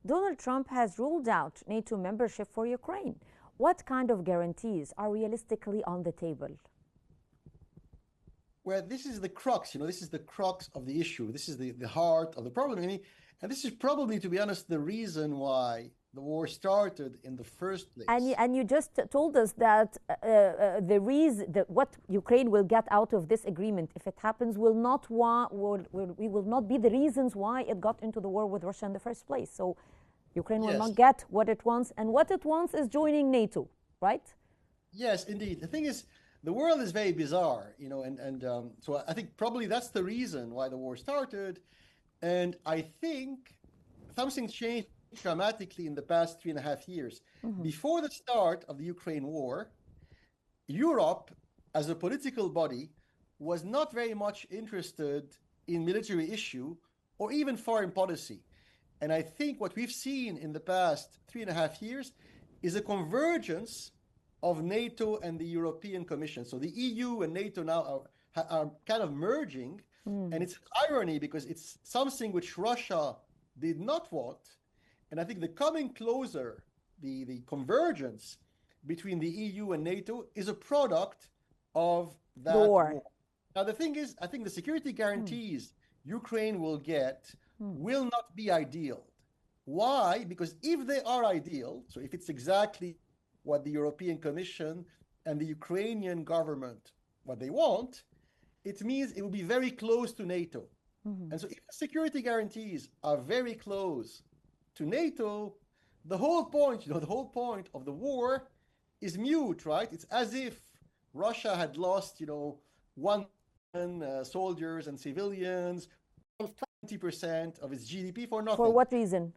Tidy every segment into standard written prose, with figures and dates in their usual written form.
Donald Trump has ruled out NATO membership for Ukraine. What kind of guarantees are realistically on the table? Well, this is the crux, this is the crux of the issue. This is the heart of the problem. And this is probably, to be honest, the reason why the war started in the first place. And you just told us that what Ukraine will get out of this agreement, if it happens, will not be the reasons why it got into the war with Russia in the first place. So Ukraine will not get what it wants, and what it wants is joining NATO, right? Yes, indeed. The thing is, the world is very bizarre, so I think probably that's the reason why the war started. And I think something changed dramatically in the past 3.5 years. Mm-hmm. Before the start of the Ukraine war, Europe, as a political body, was not very much interested in military issue or even foreign policy. And I think what we've seen in the past 3.5 years is a convergence of NATO and the European Commission. So the EU and NATO now are kind of merging. And it's irony because it's something which Russia did not want. And I think the coming closer, the convergence between the EU and NATO is a product of that war. Now, the thing is, I think the security guarantees Ukraine will get will not be ideal. Why? Because if they are ideal, so if it's exactly what the European Commission and the Ukrainian government, what they want, it means it will be very close to NATO. Mm-hmm. And so if the security guarantees are very close to NATO, the whole point of the war is mute, right? It's as if Russia had lost, 1 million soldiers and civilians, 20% of its GDP for nothing. For what reason?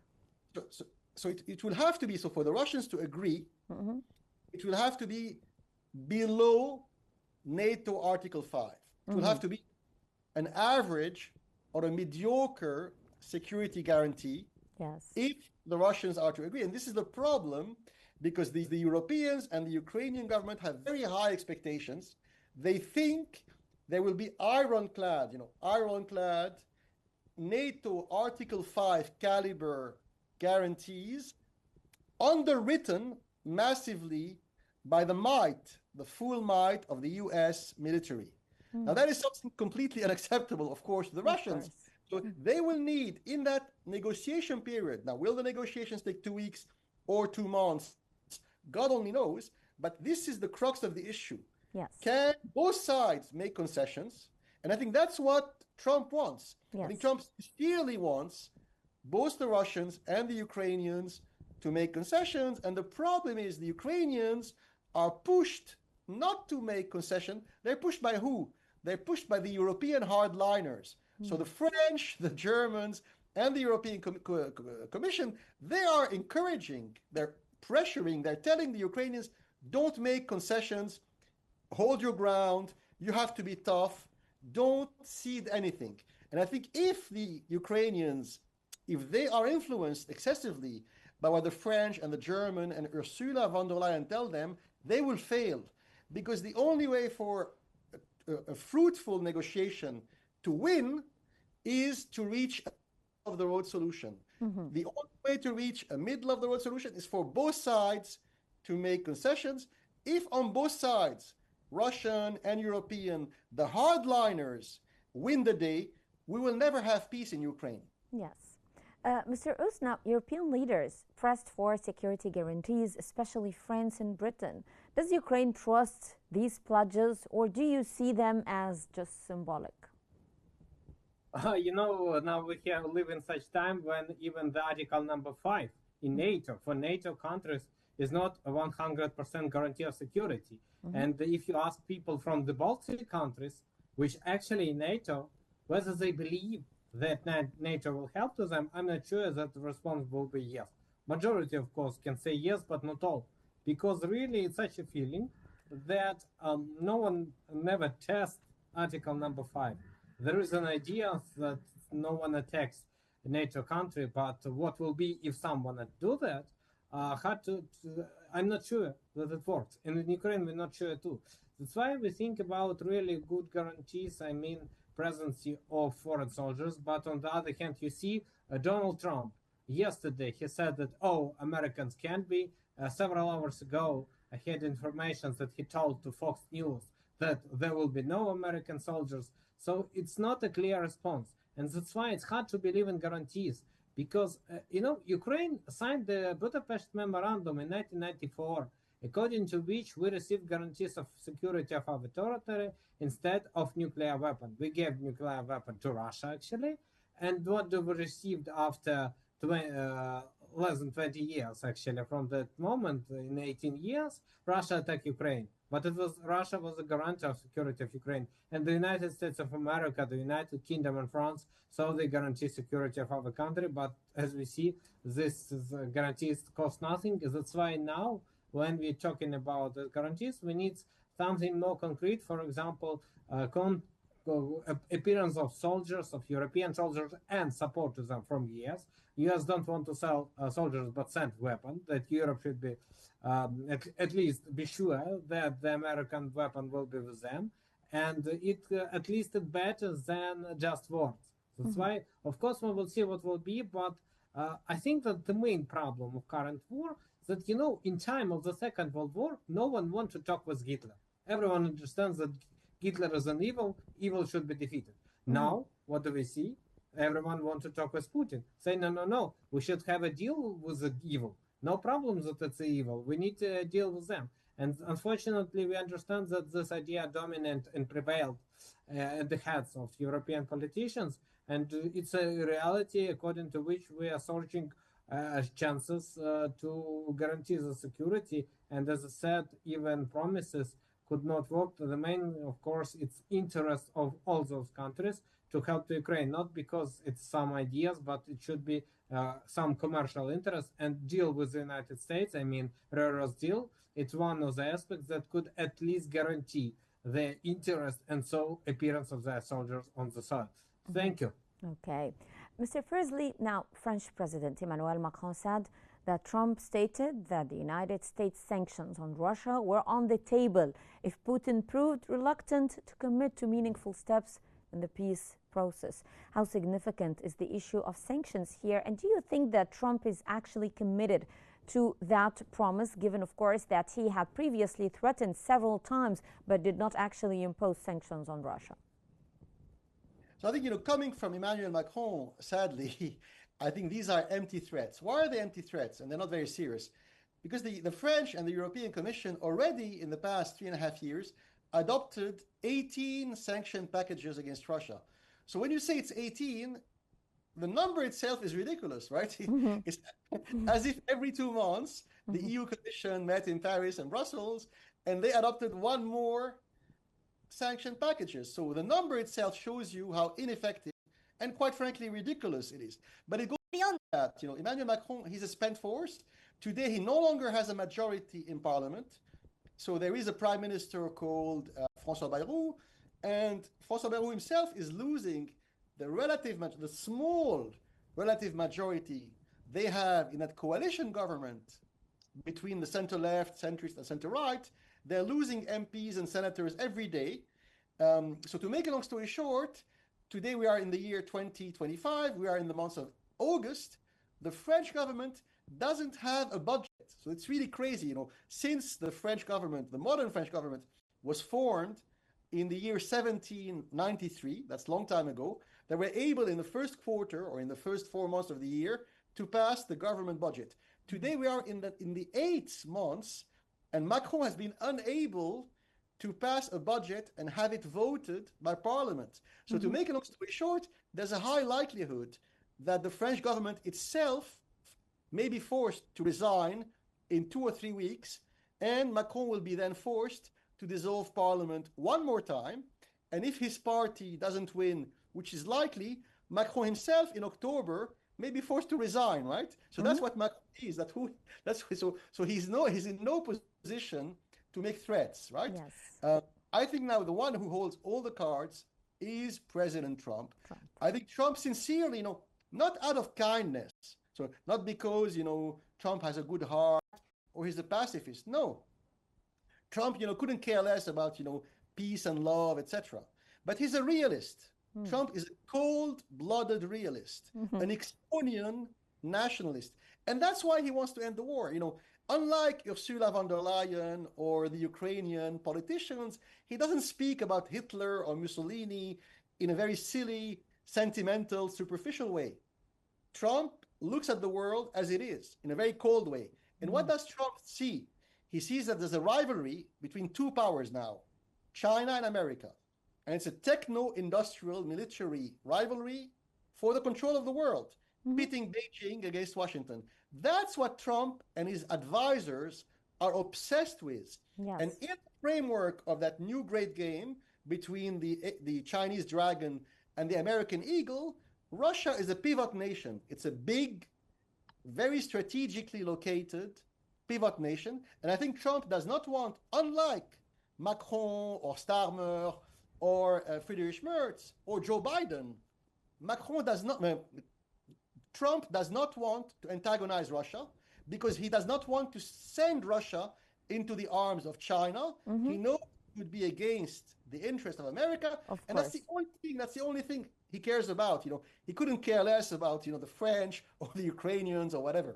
So it will have to be, so for the Russians to agree, mm-hmm. it will have to be below NATO Article 5. It will have to be an average or a mediocre security guarantee if the Russians are to agree. And this is the problem because the Europeans and the Ukrainian government have very high expectations. They think there will be ironclad NATO Article 5 caliber guarantees underwritten massively by the full might of the US military. Now, that is something completely unacceptable, of course, to the Russians. So they will need, in that negotiation period, now, will the negotiations take 2 weeks or 2 months? God only knows, but this is the crux of the issue. Yes. Can both sides make concessions? And I think that's what Trump wants. Yes. I think Trump sincerely wants both the Russians and the Ukrainians to make concessions. And the problem is the Ukrainians are pushed not to make concession. They're pushed by who? They're pushed by the European hardliners. So the French, the Germans, and the European Commission, they are encouraging, they're pressuring, they're telling the Ukrainians, don't make concessions, hold your ground, you have to be tough, don't cede anything. And I think if the Ukrainians, if they are influenced excessively by what the French and the German and Ursula von der Leyen tell them, they will fail. Because the only way for a fruitful negotiation to win is to reach a middle-of-the-road solution. Mm-hmm. The only way to reach a middle-of-the-road solution is for both sides to make concessions. If on both sides, Russian and European, the hardliners win the day, we will never have peace in Ukraine. Yes. Mr. Usna, European leaders pressed for security guarantees, especially France and Britain. Does Ukraine trust these pledges, or do you see them as just symbolic? Now we live in such time when even the Article number 5 in NATO, for NATO countries, is not a 100% guarantee of security. Mm-hmm. And if you ask people from the Baltic countries, which actually in NATO, whether they believe that NATO will help to them, I'm not sure that the response will be yes. Majority, of course, can say yes, but not all. Because really it's such a feeling that no one never tests Article number 5. There is an idea that no one attacks a NATO country, but what will be if someone do that? I'm not sure that it works. And in Ukraine, we're not sure too. That's why we think about really good guarantees, presence of foreign soldiers. But on the other hand, you see Donald Trump yesterday he said that, oh, Americans can't be. Several hours ago, I had information that he told to Fox News that there will be no American soldiers. So it's not a clear response. And that's why it's hard to believe in guarantees. Because, Ukraine signed the Budapest Memorandum in 1994, according to which we received guarantees of security of our territory instead of nuclear weapon. We gave nuclear weapon to Russia, actually. And what we received after less than 20 years, actually, from that moment, in 18 years, Russia attacked Ukraine. But Russia was a guarantor of security of Ukraine. And the United States of America, the United Kingdom, and France, so they guarantee security of our country. But as we see, this guarantees cost nothing. That's why now, when we're talking about the guarantees, we need something more concrete. For example, appearance of soldiers, of European soldiers, and support to them from US. US don't want to sell soldiers, but send weapons. That Europe should be at least be sure that the American weapon will be with them, and it at least it's better than just words. That's why, of course, we will see what will be. But I think that the main problem of current war is that, in time of the Second World War, no one wants to talk with Hitler. Everyone understands that Hitler is an evil should be defeated. Now, what do we see? Everyone wants to talk with Putin, say, no, we should have a deal with the evil. No problem that it's evil. We need to deal with them. And unfortunately, we understand that this idea dominant and prevailed at the heads of European politicians. And it's a reality according to which we are searching chances to guarantee the security. And as I said, even promises could not work. The main, of course, it's interest of all those countries to help the Ukraine, not because it's some ideas, but it should be some commercial interest and deal with the United States. I mean, rare-earth deal. It's one of the aspects that could at least guarantee the interest and so appearance of their soldiers on the soil. Thank you. Okay. Mr. Frizzley, now French President Emmanuel Macron said that Trump stated that the United States sanctions on Russia were on the table if Putin proved reluctant to commit to meaningful steps in the peace process. How significant is the issue of sanctions here? And do you think that Trump is actually committed to that promise, given, of course, that he had previously threatened several times but did not actually impose sanctions on Russia? So I think, coming from Emmanuel Macron, sadly, I think these are empty threats. Why are they empty threats? And they're not very serious. Because the French and the European Commission already in the past 3.5 years adopted 18 sanction packages against Russia. So when you say it's 18, the number itself is ridiculous, right? It's as if every 2 months the EU Commission met in Paris and Brussels and they adopted one more sanction packages. So the number itself shows you how ineffective and quite frankly ridiculous it is. But it goes beyond that. Emmanuel Macron, he's a spent force. Today he no longer has a majority in parliament. So there is a prime minister called François Bayrou, and François Bayrou himself is losing the small relative majority they have in that coalition government between the center-left, centrist, and center-right. They're losing MPs and senators every day. So to make a long story short, today we are in the year 2025. We are in the month of August. The French government doesn't have a budget. So it's really crazy. Since the French government, the modern French government, was formed in the year 1793, that's a long time ago, they were able in the first quarter or in the first 4 months of the year to pass the government budget. Today we are in the 8 months, and Macron has been unable to pass a budget and have it voted by parliament. So to make a long story short, there's a high likelihood that the French government itself may be forced to resign in 2 or 3 weeks, and Macron will be then forced to dissolve parliament one more time. And if his party doesn't win, which is likely, Macron himself in October may be forced to resign, right? So that's what Macron is. So he's in no position to make threats, right? Yes. I think now the one who holds all the cards is President Trump. I think Trump sincerely, not out of kindness, so not because, Trump has a good heart or he's a pacifist. No. Trump, couldn't care less about, peace and love, etc. But he's a realist. Trump is a cold-blooded realist, an Nixonian nationalist. And that's why he wants to end the war. Unlike Ursula von der Leyen or the Ukrainian politicians, he doesn't speak about Hitler or Mussolini in a very silly, sentimental, superficial way. Trump looks at the world as it is, in a very cold way. And what does Trump see? He sees that there's a rivalry between two powers now, China and America. And it's a techno-industrial military rivalry for the control of the world, pitting Beijing against Washington. That's what Trump and his advisors are obsessed with. Yes. And in the framework of that new great game between the Chinese dragon and the American eagle, Russia is a pivot nation. It's a big, very strategically located pivot nation. And I think Trump does not want, unlike Macron or Starmer or Friedrich Merz or Joe Biden, Trump does not want to antagonize Russia because he does not want to send Russia into the arms of China. He knows it would be against the interest of America. And that's the only thing he cares about. He couldn't care less about, the French or the Ukrainians or whatever.